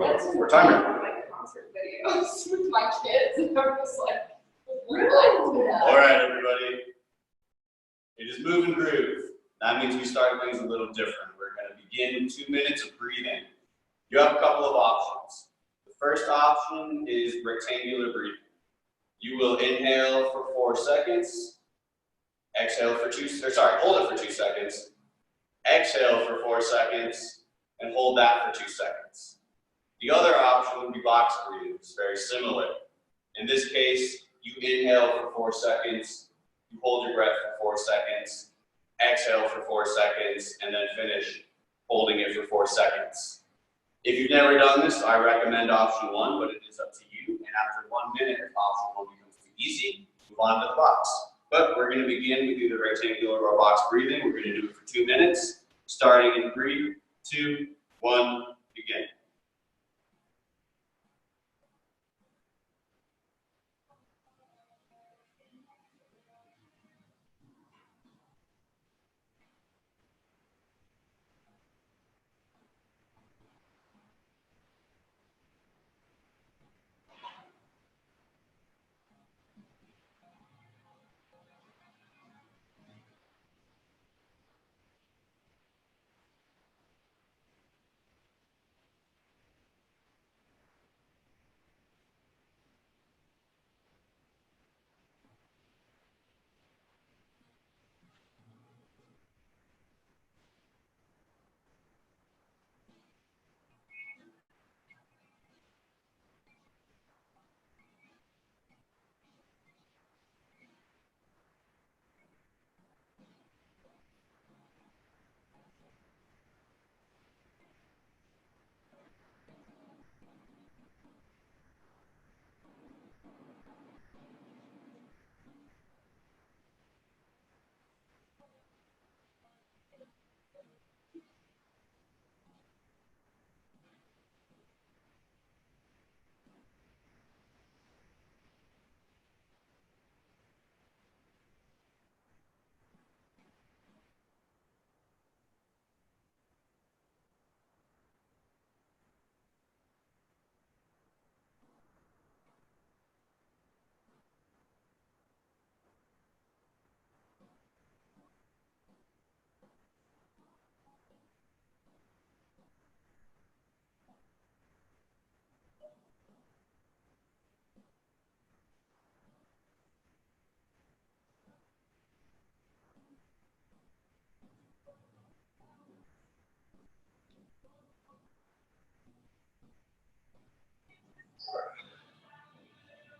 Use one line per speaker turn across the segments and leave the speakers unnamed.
for timer.
Like concert videos with my kids, and I'm just like,
All right, everybody. It is Move and Groove. That means we start things a little different. We're going to begin 2 minutes of breathing. You have a couple of options. The first option is rectangular breathing. You will inhale for 4 seconds, exhale for hold it for 2 seconds, exhale for 4 seconds, and hold that for 2 seconds. The other option would be box breathing. It's very similar. In this case, you inhale for 4 seconds, you hold your breath for 4 seconds, exhale for 4 seconds, and then finish holding it for 4 seconds. If you've never done this, I recommend option 1, but it is up to you. And after 1 minute, if option 1 becomes too easy, move on to the box. But we're going to begin with either rectangular or box breathing. We're going to do it for 2 minutes, starting in 3, 2, 1, begin.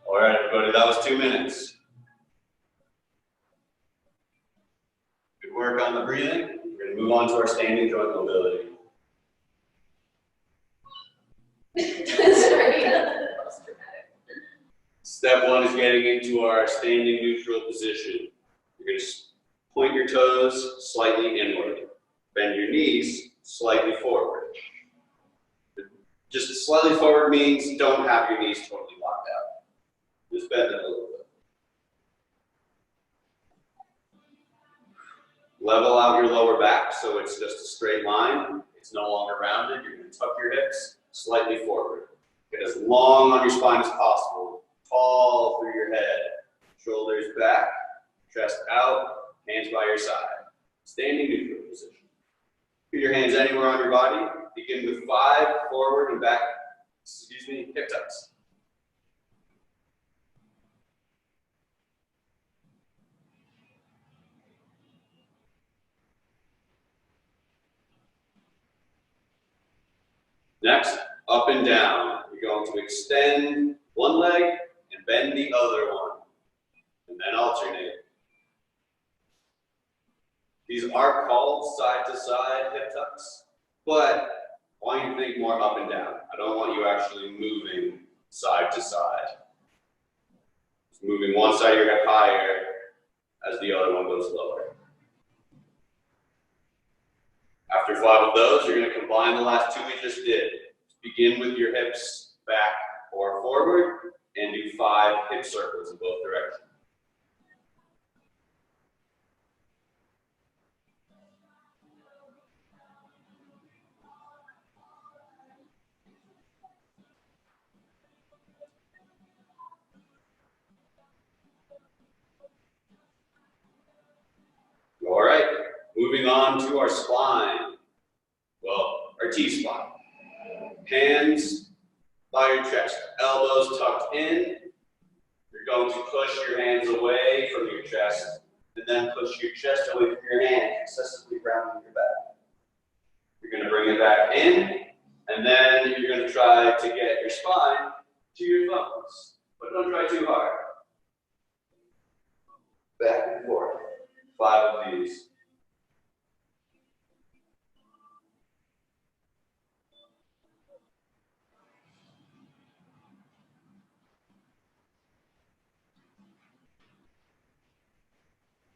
All right, everybody, that was 2 minutes. Good work on the breathing. We're going to move on to our standing joint mobility. Step 1 is getting into our standing neutral position. You're going to point your toes slightly inward. Bend your knees slightly forward. Just slightly forward means don't have your knees totally locked out. Just bend them a little bit. Level out your lower back so it's just a straight line. It's no longer rounded. You're going to tuck your hips slightly forward. Get as long on your spine as possible. Tall through your head. Shoulders back, chest out, hands by your side. Standing neutral position. Put your hands anywhere on your body. Begin with 5 forward and back, hip tucks. Next, up and down. You're going to extend one leg and bend the other one, and then alternate. These are called side-to-side hip tucks, but I want you to think more up and down. I don't want you actually moving side to side. Just moving one side of your hip higher as the other one goes lower. After 5 of those, you're going to combine the last 2 we just did. Begin with your hips back or forward and do 5 hip circles in both directions. Moving on to our spine. Well, our T-spine. Hands by your chest, elbows tucked in. You're going to push your hands away from your chest, and then push your chest away from your hand, successively rounding your back. You're going to bring it back in, and then you're going to try to get your spine to your thumbs, but don't try too hard. Back and forth. 5 of these.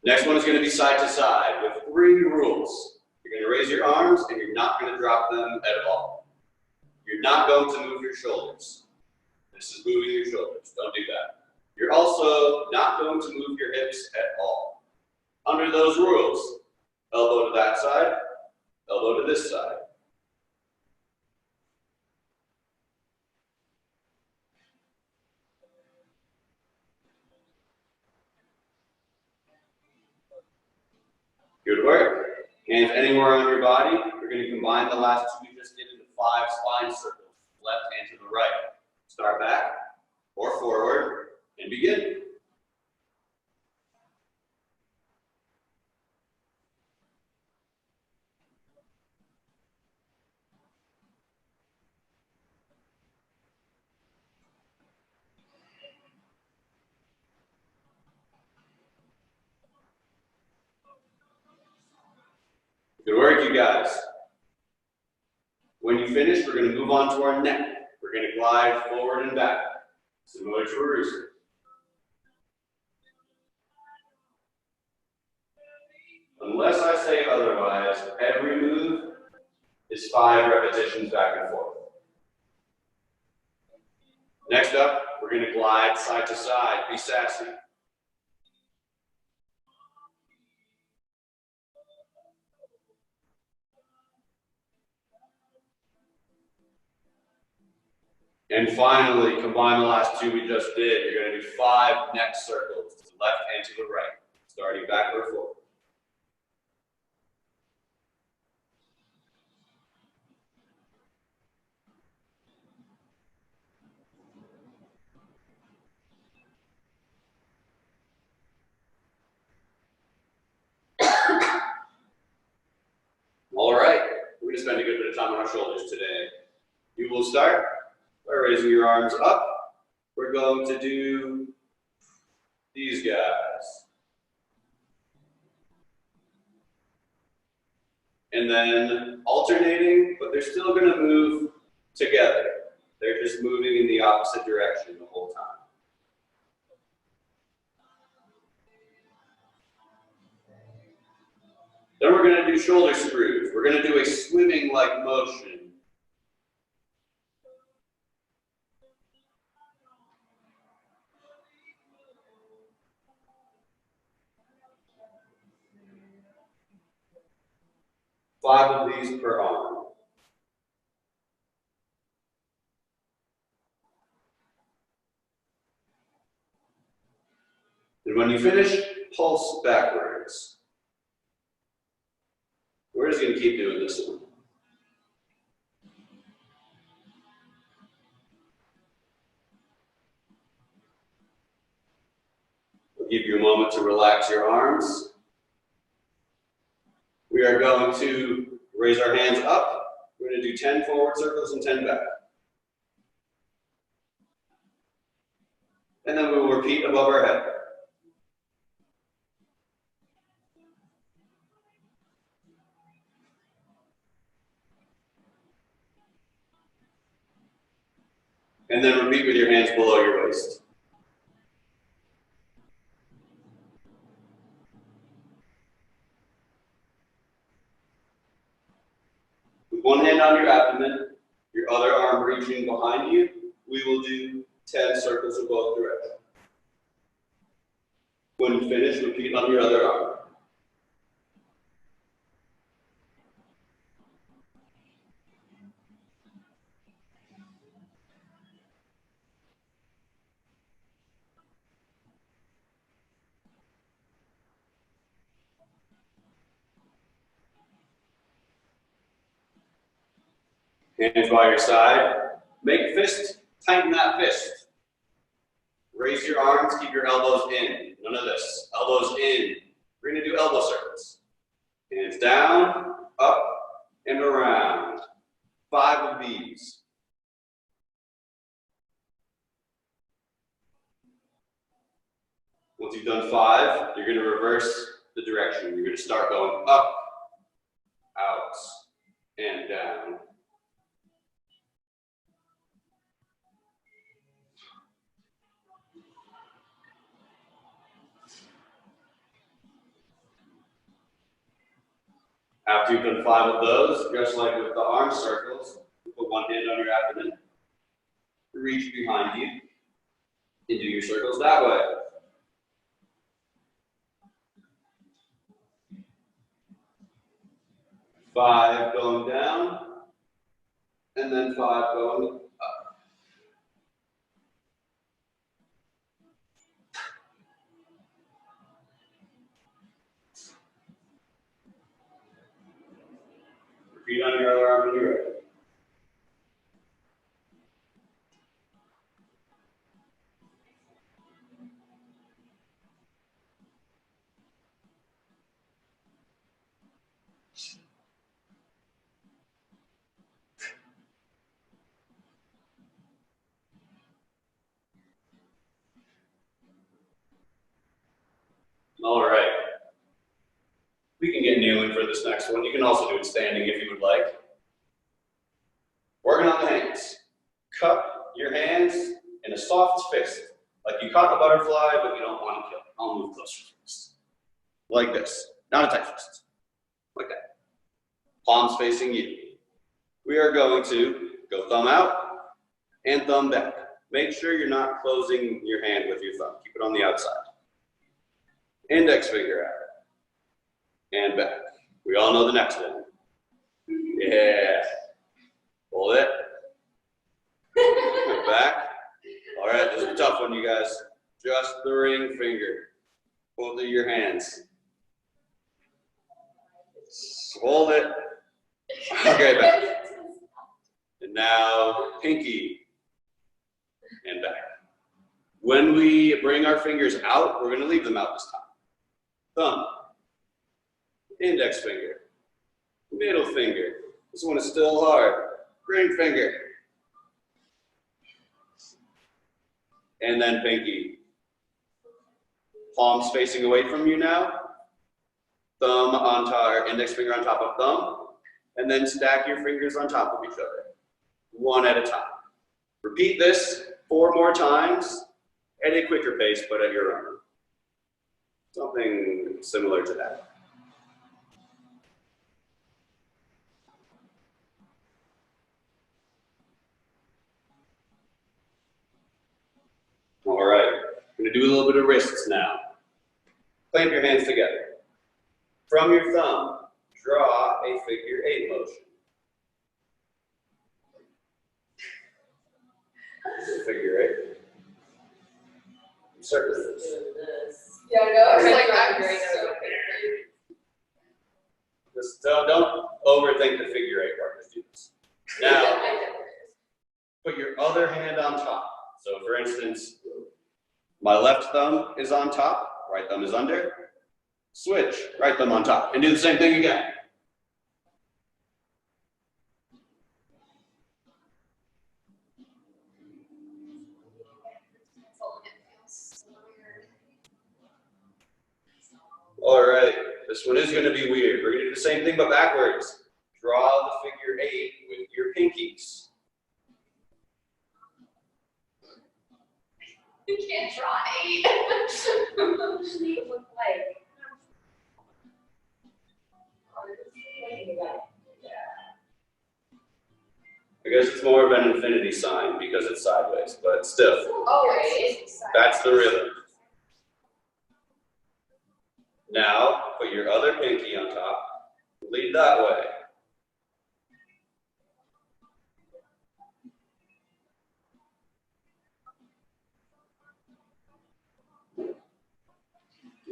Next one is going to be side to side with 3 rules. You're going to raise your arms and you're not going to drop them at all. You're not going to move your shoulders. This is moving your shoulders. Don't do that. You're also not going to move your hips at all. Under those rules, elbow to that side, elbow to this side. Good work. Hands anywhere on your body. We're going to combine the last 2 we just did into 5 spine circles. Left hand to the right. Start back or forward and begin. Good work, you guys. When you finish, we're going to move on to our neck. We're going to glide forward and back, similar to a rooster. Unless I say otherwise, every move is 5 repetitions back and forth. Next up, we're going to glide side to side. Be sassy. And finally, combine the last 2 we just did. You're going to do 5 neck circles, left and to the right, starting backward or forward. All right, we're going to spend a good bit of time on our shoulders today. You will start by raising your arms up. We're going to do these guys. And then alternating, but they're still going to move together. They're just moving in the opposite direction the whole time. Then we're going to do shoulder screws. We're going to do a swimming-like motion. Five of these per arm. And when you finish, pulse backwards. We're just going to keep doing this one. We'll give you a moment to relax your arms. We are going to raise our hands up. We're going to do 10 forward circles and 10 back. And then we will repeat above our head. And then repeat with your hands below your waist. With one hand on your abdomen, your other arm reaching behind you, we will do 10 circles in both directions. When you finish, repeat on your other arm. Hands by your side. Make fist, tighten that fist. Raise your arms, keep your elbows in. None of this. Elbows in. We're going to do elbow circles. Hands down, up, and around. 5 of these. Once you've done 5, you're going to reverse the direction. You're going to start going up, out, and down. After you've done 5 of those, just like with the arm circles, put one hand on your abdomen, reach behind you, and do your circles that way. 5 going down, and then 5 going up. Repeat on your other arm when you're ready. All right. We can get kneeling for this next one. You can also do it standing if you would like. Working on the hands. Cup your hands in a soft fist, like you caught a butterfly, but you don't want to kill it. I'll move closer to this. Like this. Not a tight fist. Like that. Palms facing you. We are going to go thumb out and thumb back. Make sure you're not closing your hand with your thumb. Keep it on the outside. Index finger out. And back. We all know the next one. Yeah. Hold it. Back. All right, this is a tough one, you guys. Just the ring finger. Both of your hands. Hold it. Okay, back. And now, pinky. And back. When we bring our fingers out, we're going to leave them out this time. Thumb. Index finger. Middle finger. This one is still hard. Ring finger. And then pinky. Palms facing away from you now. Thumb on top, or index finger on top of thumb. And then stack your fingers on top of each other. One at a time. Repeat this 4 more times at a quicker pace, but at your own. Something similar to that. All right, we're going to do a little bit of wrists now. Clamp your hands together. From your thumb, draw a figure 8 motion. Figure 8. Circles.
Yeah, I know. It's like I'm so
Just don't overthink the figure 8 part. Just do this. Now, put your other hand on top. So for instance, my left thumb is on top, right thumb is under. Switch, right thumb on top, and do the same thing again. All right, this one is going to be weird. We're going to do the same thing but backwards. Draw the figure 8 with your pinkies.
You can't draw an 8. What does an 8 look like?
I guess it's more of an infinity sign because it's sideways, but still.
Oh, it is.
That's the rhythm. Now, put your other pinky on top. Lead that way.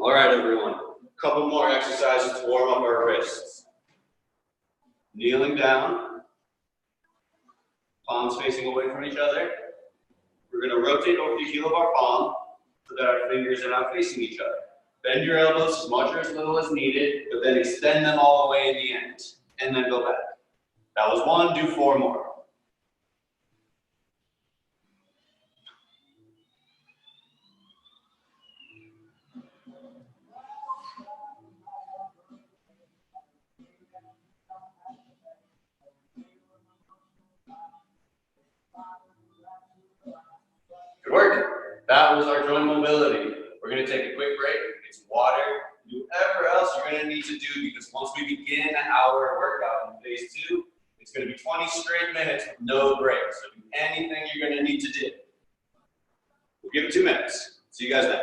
All right, everyone. A couple more exercises to warm up our wrists. Kneeling down. palms facing away from each other. We're going to rotate over the heel of our palm so that our fingers are not facing each other. Bend your elbows as much or as little as needed, but then extend them all the way in the end, and then go back. That was one, do 4 more. Good work. That was our joint mobility. We're going to take a quick break, get some water, do whatever else you're going to need to do, because once we begin our workout in phase 2, it's going to be 20 straight minutes with no breaks. So do anything you're going to need to do. We'll give it 2 minutes. See you guys then.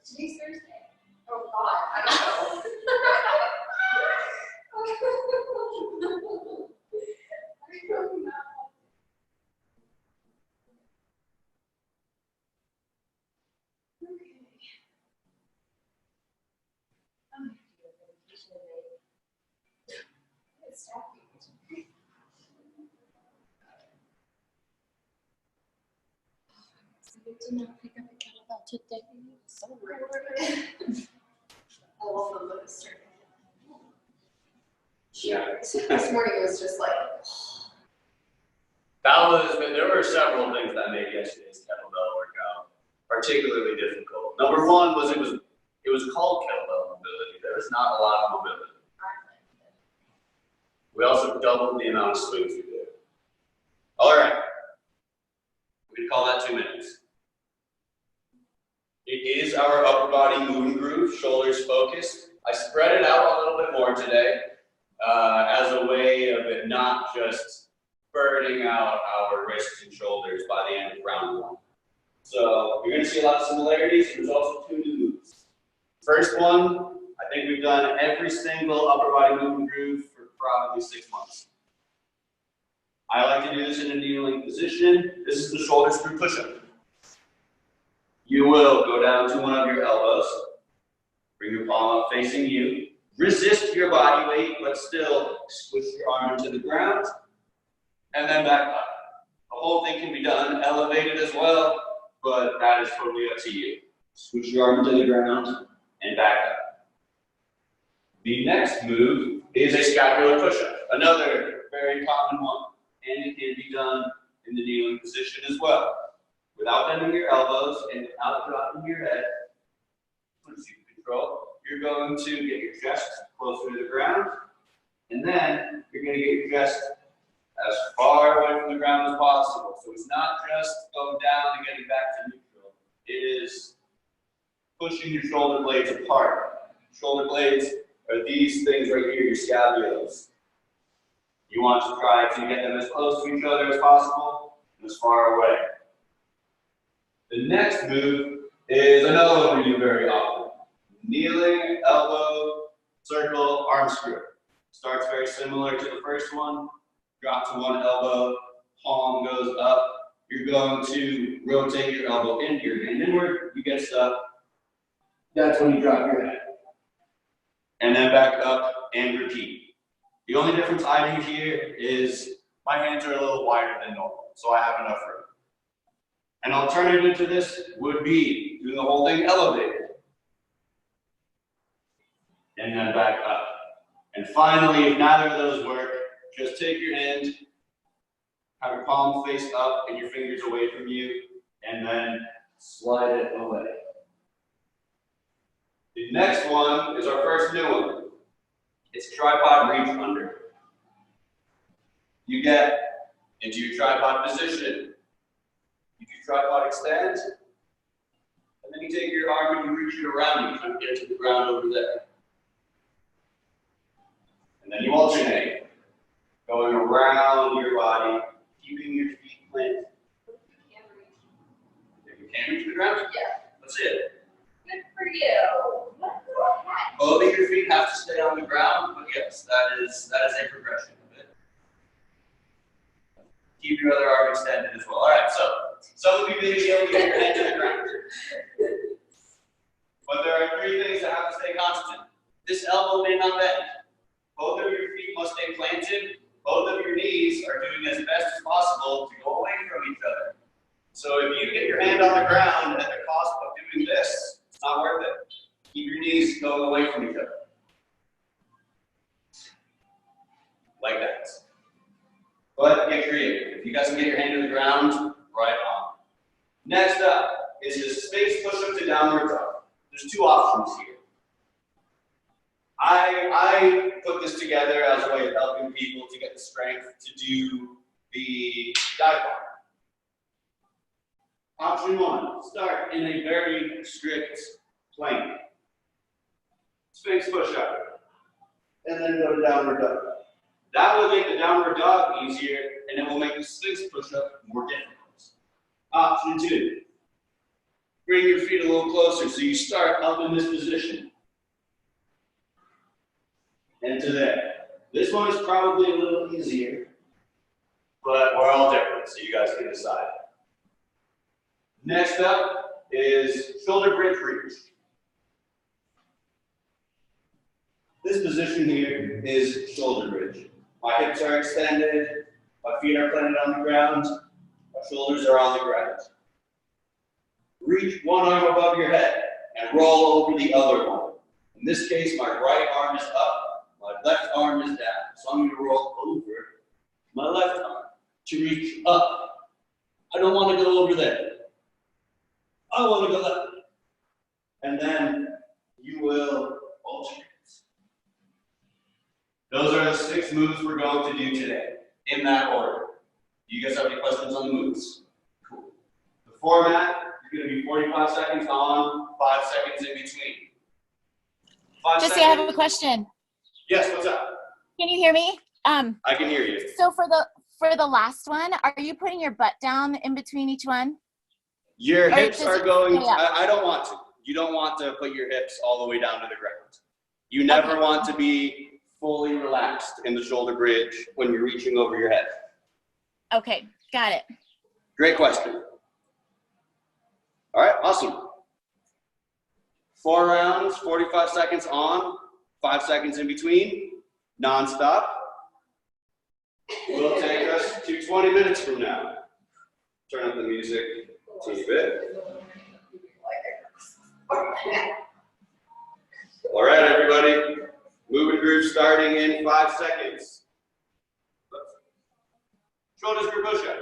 Today's Thursday. Oh God, I don't know.
Did not pick up a kettlebell today. So weird.
I love the Lewis. Yeah. This morning was just like.
There were several things that made yesterday's kettlebell workout particularly difficult. Number one was it was called kettlebell mobility. There was not a lot of mobility. We also doubled the amount of swings we did. All right. We'd call that 2 minutes. It is our upper body Move+Groove, shoulders focused. I spread it out a little bit more today as a way of it not just burning out our wrists and shoulders by the end of round 1. So you're going to see a lot of similarities. There's also 2 new moves. First one, I think we've done every single upper body Move+Groove for probably 6 months. I like to do this in a kneeling position. This is the shoulder screw push-up. You will go down to one of your elbows, bring your palm up facing you, resist your body weight, but still squish your arm into the ground, and then back up. The whole thing can be done elevated as well, but that is totally up to you. Squish your arm into the ground and back up. The next move is a scapular push-up, another very common one, and it can be done in the kneeling position as well. Without bending your elbows and without dropping your head, once you control, you're going to get your chest closer to the ground, and then you're going to get your chest as far away from the ground as possible. So it's not just going down and getting back to neutral. It is pushing your shoulder blades apart. Shoulder blades are these things right here, your scapulas. You want to try to get them as close to each other as possible and as far away. The next move is another one we do very often. Kneeling, elbow, circle, arm screw. Starts very similar to the first one. Drop to one elbow, palm goes up. You're going to rotate your elbow in, your hand inward. You get stuck. That's when you drop your head. And then back up and repeat. The only difference I do here is my hands are a little wider than normal, so I have enough room. An alternative to this would be doing the whole thing elevated. And then back up. And finally, if neither of those work, just take your hand, have your palm face up and your fingers away from you, and then slide it away. The next one is our first new one. It's tripod reach under. You get into your tripod position. You do tripod extend, and then you take your arm and you reach it around you, kind of get to the ground over there. And then you alternate, going around your body, keeping your feet planted. If you can't reach the ground,
Yeah.
that's it.
Good for you. What the heck?
Both of your feet have to stay on the ground, but yes, that is a progression of it. Keep your other arm extended as well. All right, so some of you may be able to get your head to the ground. But there are three things that have to stay constant. This elbow may not bend. Both of your feet must stay planted. Both of your knees are doing as best as possible to go away from each other. So if you get your hand on the ground at the cost of doing this, it's not worth it. Keep your knees going away from each other. Like that. But get creative. If you guys can get your hand to the ground, right on. Next up is a space push-up to downward dog. There's two options here. I put this together as a way of helping people to get the strength to do the dive bar. Option one, start in a very strict plank. Sphinx push-up. And then go to downward dog. That will make the downward dog easier, and it will make the Sphinx push-up more difficult. Option two, bring your feet a little closer so you start up in this position. And to there. This one is probably a little easier, but we're all different, so you guys can decide. Next up is shoulder bridge reach. This position here is shoulder bridge. My hips are extended, my feet are planted on the ground, my shoulders are on the ground. Reach one arm above your head and roll over the other one. In this case, my right arm is up. My left arm is down, so I'm going to roll over my left arm to reach up. I don't want to go over there. I want to go left. And then you will alternate. Those are the 6 moves we're going to do today, in that order. Do you guys have any questions on the moves? Cool. The format is going to be 45 seconds on, 5 seconds in between. 5
Jesse,
seconds.
I have a question.
Yes, what's up?
Can you hear me?
I can hear you.
So for the last one, are you putting your butt down in between each one?
Your hips are going,
yeah.
I don't want to. You don't want to put your hips all the way down to the ground. You never want to be fully relaxed in the shoulder bridge when you're reaching over your head.
Okay, got it.
Great question. All right, awesome. 4 rounds, 45 seconds on, 5 seconds in between, non-stop. Will take us to 20 minutes from now. Turn up the music a teeny bit. All right, everybody. Move+Groove starting in 5 seconds. Shoulders for push-up.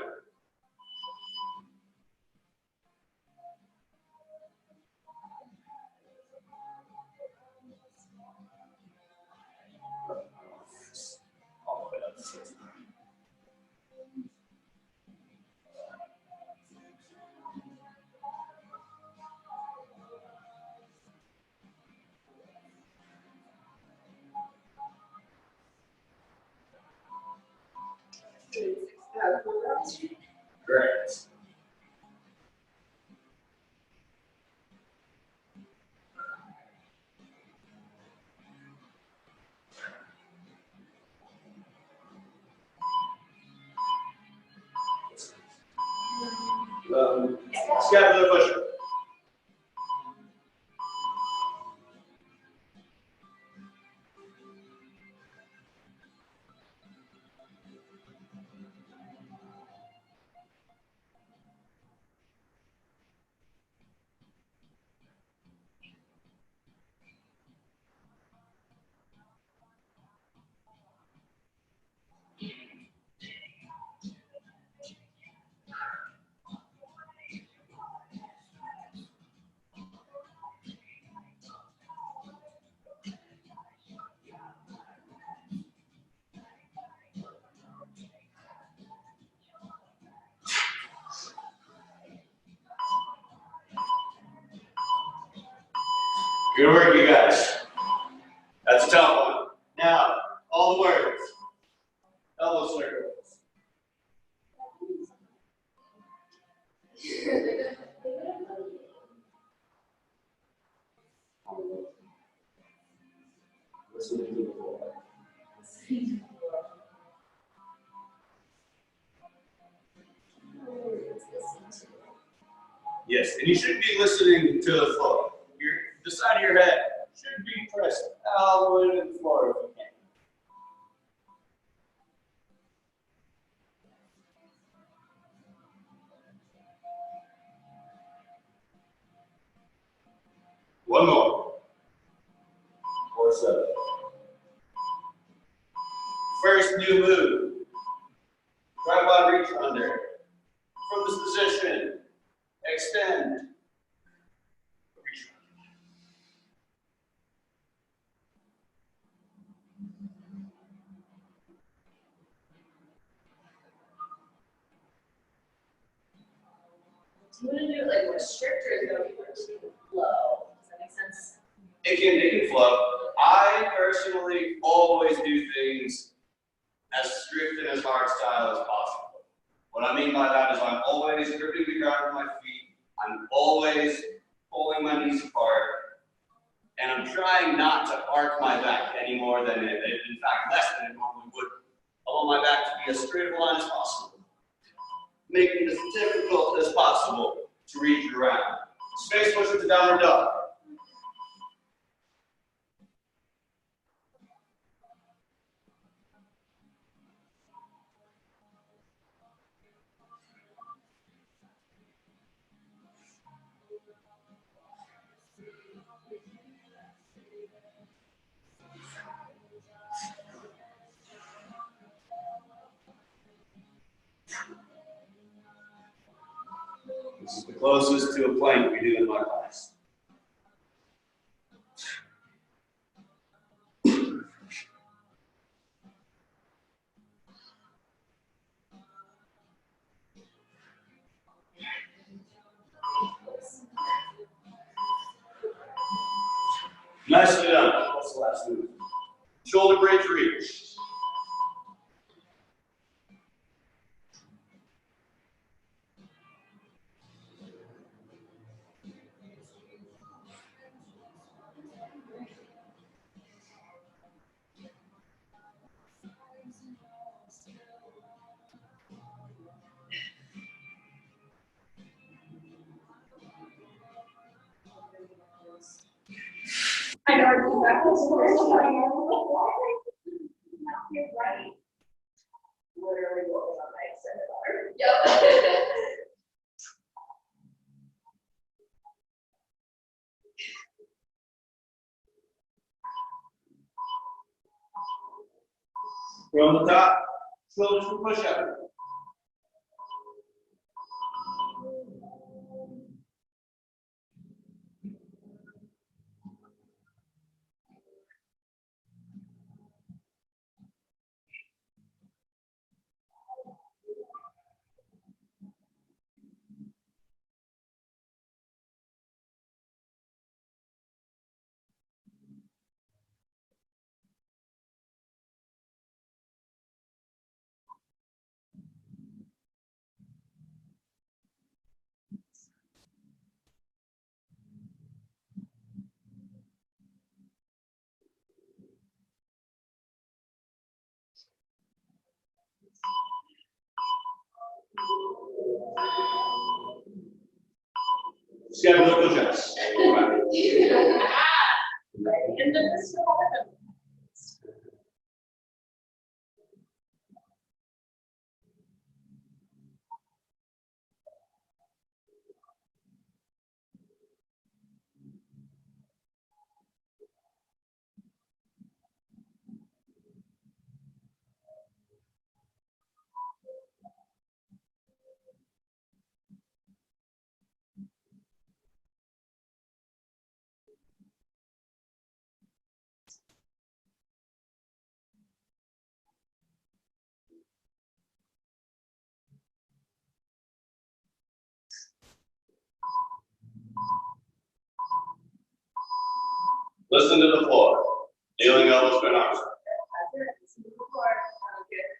Great. Scapular push-up. Good work, you guys. That's a tough one. Now, all the words. Elbow circles. Listening to the floor. Yes, and you should be listening to the floor. The side of your head should be pressed all the way to the floor if you can. One more. 4-7. First new move. Tripod reach under. From this position, extend. Reach.
Do you want to do it like more strict or is it going to be more flow? Does that make sense?
It can flow. I personally always do things as strict and as hard style as possible. What I mean by that is I'm always gripping the ground with my feet. I'm always pulling my knees apart. And I'm trying not to arc my back any more than in fact, less than it normally would. I want my back to be as straight of a line as possible. Making it as difficult as possible to reach around. Space push into downward dog. This is the closest to a plank we do in my class. Nicely done. What's the last move? Shoulder bridge reach.
I know I do that. You're right. Literally what was on my extended bar. Yep.
From the top, shoulders for push up. Scapular push-ups.
And then this one.
Listen to the floor. Kneeling elbows, bent arms.
That's it. Listen to the floor. Sounds good.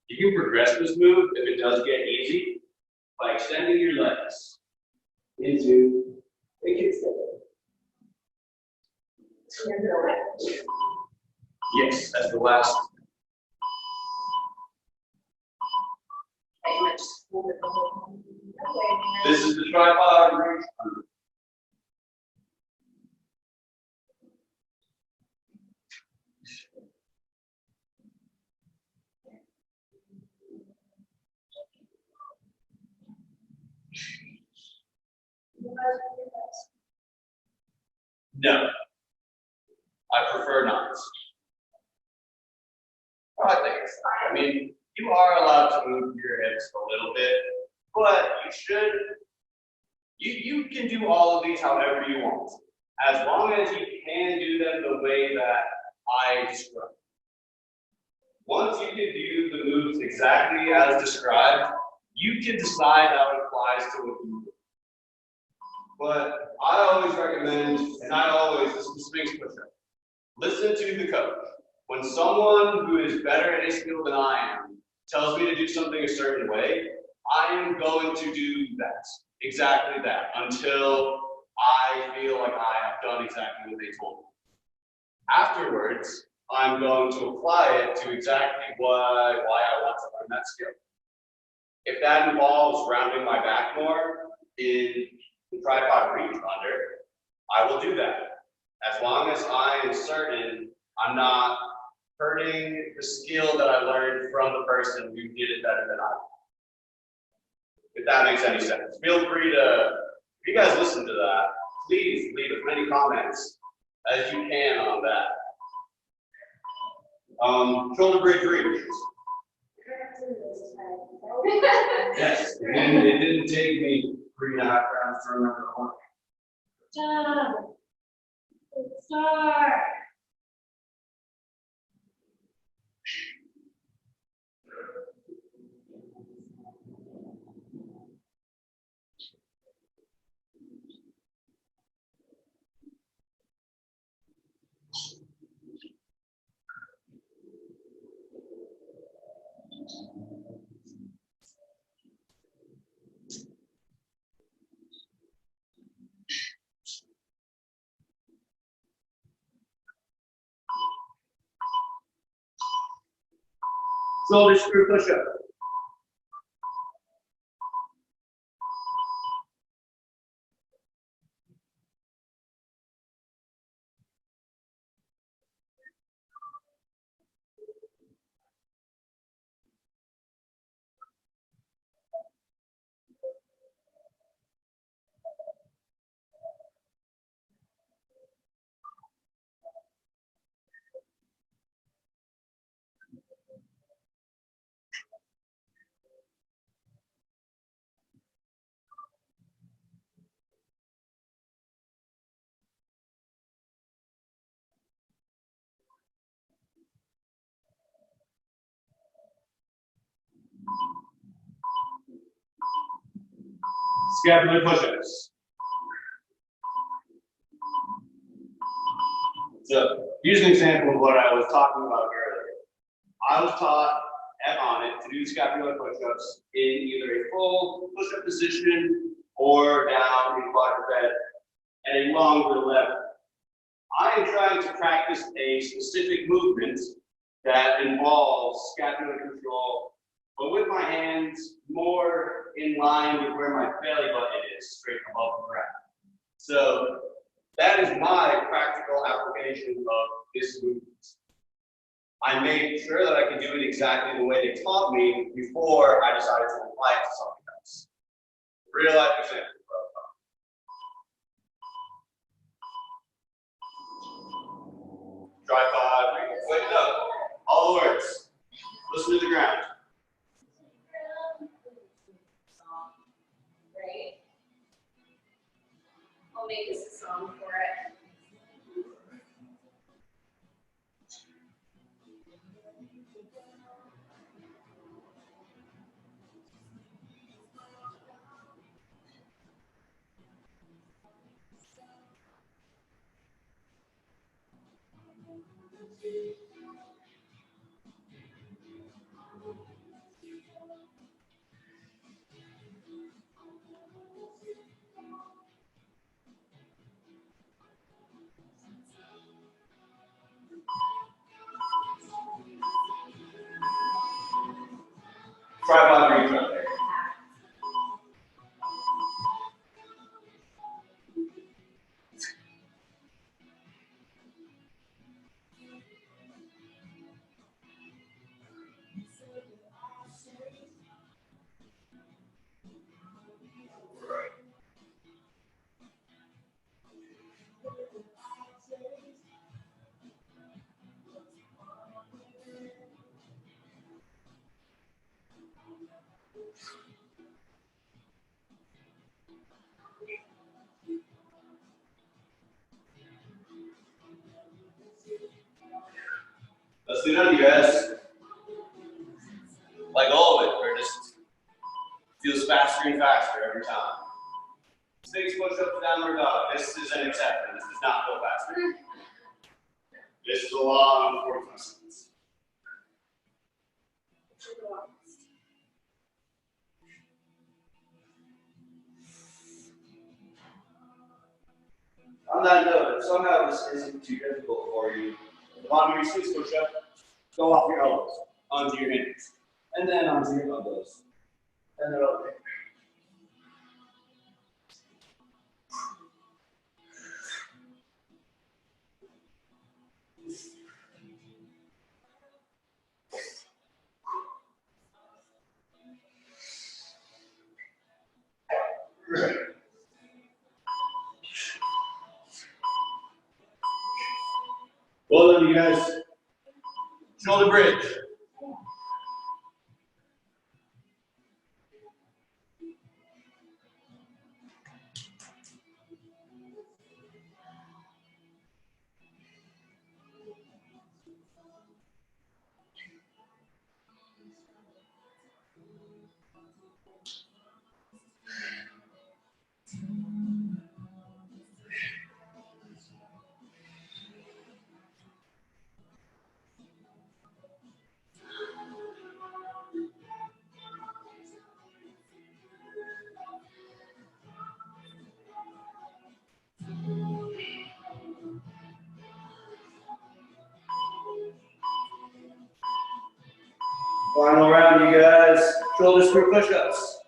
You can progress this move if it does get easy by extending your legs into a kickstand. Yes, that's the last. This is the tripod reach. No, I prefer not. I think it's fine. I mean, you are allowed to move your hips a little bit, but you should. You can do all of these however you want, as long as you can do them the way that I described. Once you can do the moves exactly as described, you can decide how it applies to what you do. But I always recommend, and I always, this is Sphinx push-up, listen to the coach. When someone who is better at a skill than I am tells me to do something a certain way, I am going to do that, exactly that, until I feel like I have done exactly what they told me. Afterwards, I'm going to apply it to exactly why I want to learn that skill. If that involves rounding my back more in the tripod reach under, I will do that. As long as I am certain I'm not hurting the skill that I learned from the person who did it better than I did. If that makes any sense. Feel free to, if you guys listen to that, please leave as many comments as you can on that. Shoulder bridge reach. Yes, and it didn't take me 3.5 rounds to remember the one.
Job. Good start.
Shoulder screw push-up. Scapular push-ups. So, here's an example of what I was talking about earlier. I was taught on it to do scapular push-ups in either a full push-up position or down in quadruped at a longer level. I am trying to practice a specific movement that involves scapular control, but with my hands more in line with where my belly button is, straight above the ground. So that is my practical application of this movement. I made sure that I could do it exactly the way they taught me before I decided to apply it to something else. Real life example. Tripod, wait, no. All the words. Listen to the ground.
Right? I'll make us a song for it.
Tripod reach up there. Let's do none, you guys. Like all of it, where it just feels faster and faster every time. Six push-ups, downward dog. This is an exception. This does not feel faster. This is a long 45 seconds. On that note, if somehow this isn't too difficult for you, at the bottom of your six push-up, go off your elbows, onto your hands, and then onto your elbows. And then over. Well done, you guys. Shoulder bridge. Final round, you guys. Shoulder screw push-ups.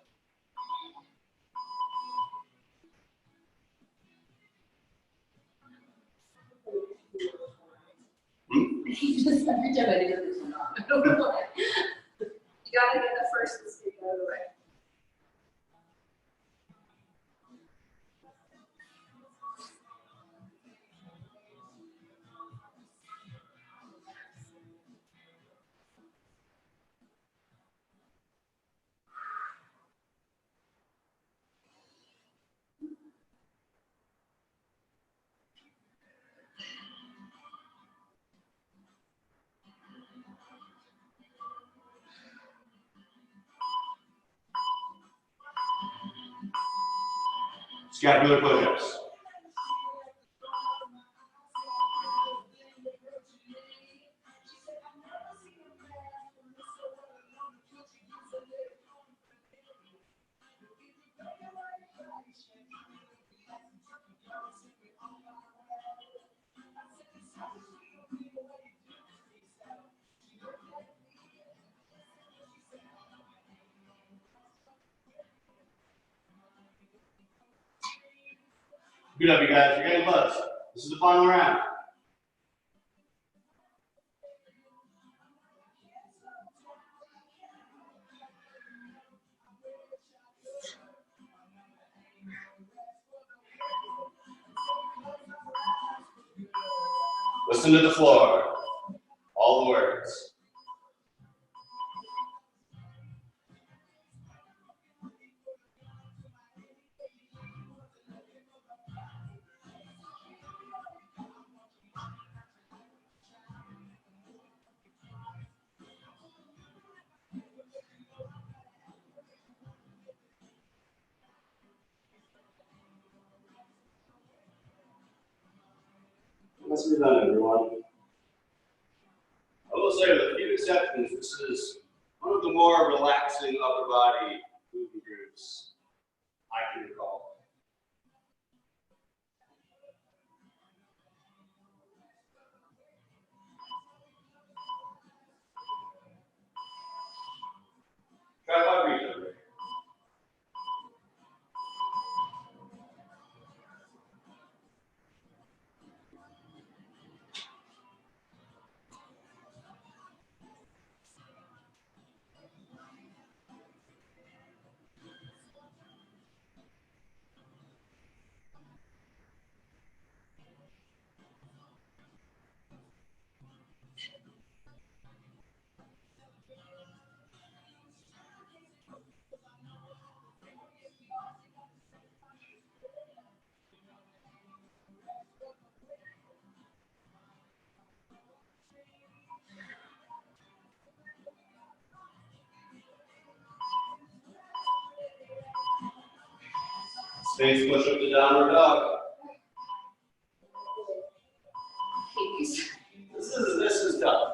Just every time I do this one on. I don't know why. You gotta get the first mistake out of the way.
Scapular push-ups. Good up, you guys. You're getting close. This is the final round. Listen to the floor. All the words. Let's be done, everyone. I will say, with a few exceptions, this is one of the more relaxing upper body movement groups I can recall. Try 5 reach over. Space push up to downward dog. This is tough.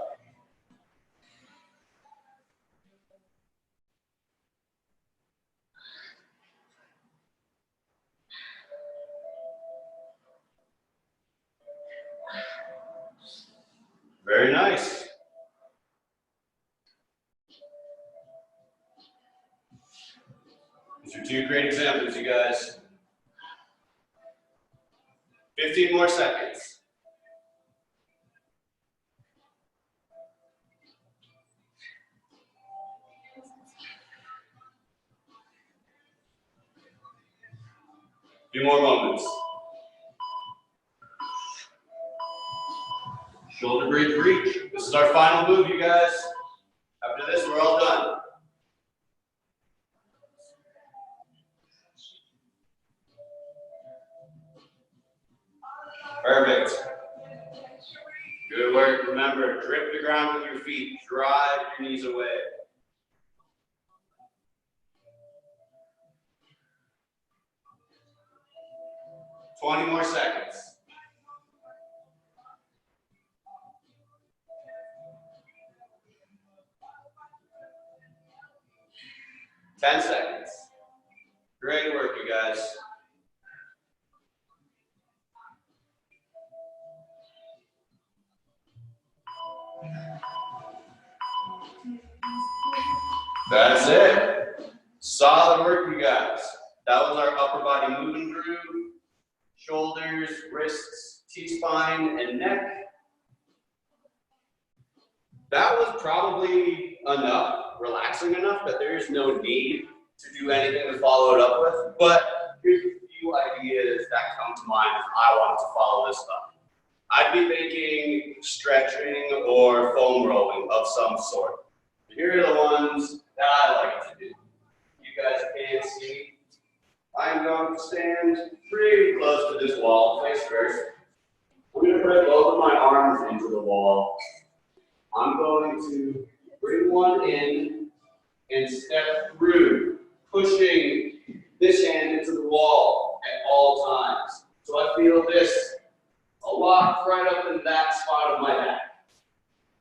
Very nice. These are 2 great examples, you guys. 15 more seconds. A few more moments. Shoulder bridge reach. This is our final move, you guys. After this, we're all done. Perfect. Good work. Remember, grip the ground with your feet. Drive your knees away. $20 more seconds. $10 seconds. Great work, you guys. That's it. Solid work, you guys. That was our upper body moving groove. Shoulders, wrists, T-spine, and neck. That was probably enough, relaxing enough that there is no need to do anything to follow it up with. But here's a few ideas that come to mind if I want to follow this up. I'd be thinking stretching or foam rolling of some sort. Here are the ones that I like to do. You guys can't see. I'm going to stand pretty close to this wall, face first. I'm going to put both of my arms into the wall. I'm going to bring one in and step through, pushing this hand into the wall at all times. So I feel this a lot right up in that spot of my back.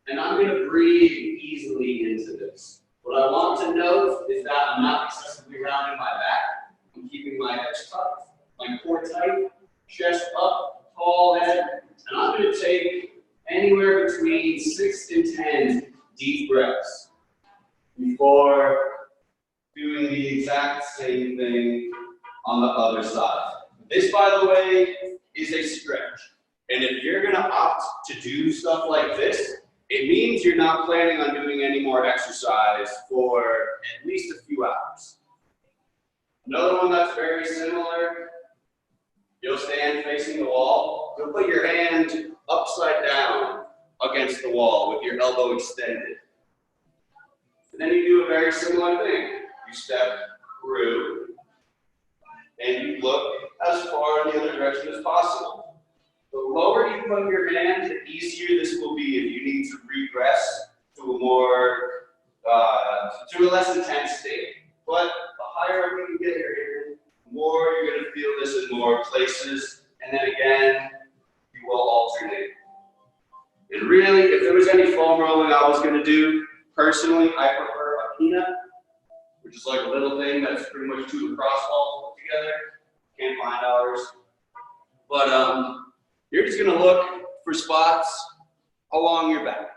And I'm going to breathe easily into this. What I want to note is that I'm not excessively rounding my back. I'm keeping my hips tucked, my core tight, chest up, tall head. And I'm going to take anywhere between 6 and 10 deep breaths before doing the exact same thing on the other side. This, by the way, is a stretch. And if you're going to opt to do stuff like this, it means you're not planning on doing any more exercise for at least a few hours. Another one that's very similar, you'll stand facing the wall. wall. You'll put your hand upside down against the wall with your elbow extended. And then you do a very similar thing. You step through and you look as far in the other direction as possible. The lower you put your hand, the easier this will be if you need to regress to a more, to a less intense state. But the higher up you can get your hand, the more you're going to feel this in more places. And then again, you will alternate. And really, if there was any foam rolling I was going to do, personally, I prefer a peanut, which is like a little thing that's pretty much two lacrosse balls put together. Can't find ours. But you're just going to look for spots along your back.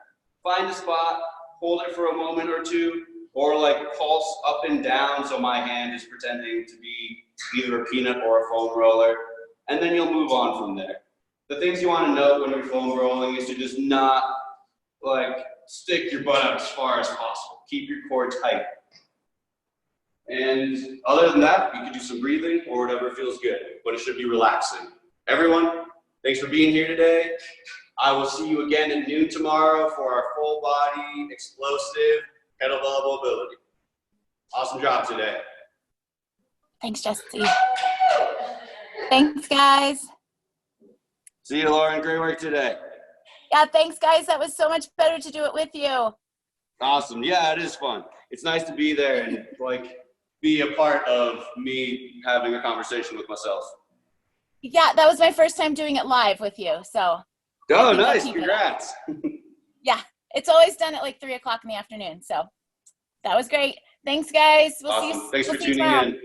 Find a spot, hold it for a moment or two, or like pulse up and down so my hand is pretending to be either a peanut or a foam roller, and then you'll move on from there. The things you want to note when you're foam rolling is to just not like stick your butt out as far as possible. Keep your core tight. And other than that, you can do some breathing or whatever feels good, but it should be relaxing. Everyone, thanks for being here today. I will see you again at noon tomorrow for our full body explosive kettlebell mobility. Awesome job today.
Thanks, Jesse. Thanks, guys.
See you, Lauren. Great work today.
Yeah, thanks, guys. That was so much better to do it with you.
Awesome. Yeah, it is fun. It's nice to be there and like be a part of me having a conversation with myself.
Yeah, that was my first time doing it live with you, so.
Oh, nice. Congrats.
Yeah, it's always done at like 3 o'clock in the afternoon, so that was great. Thanks, guys. We'll
awesome.
see you.
Thanks for
see you
tuning
tomorrow.
in.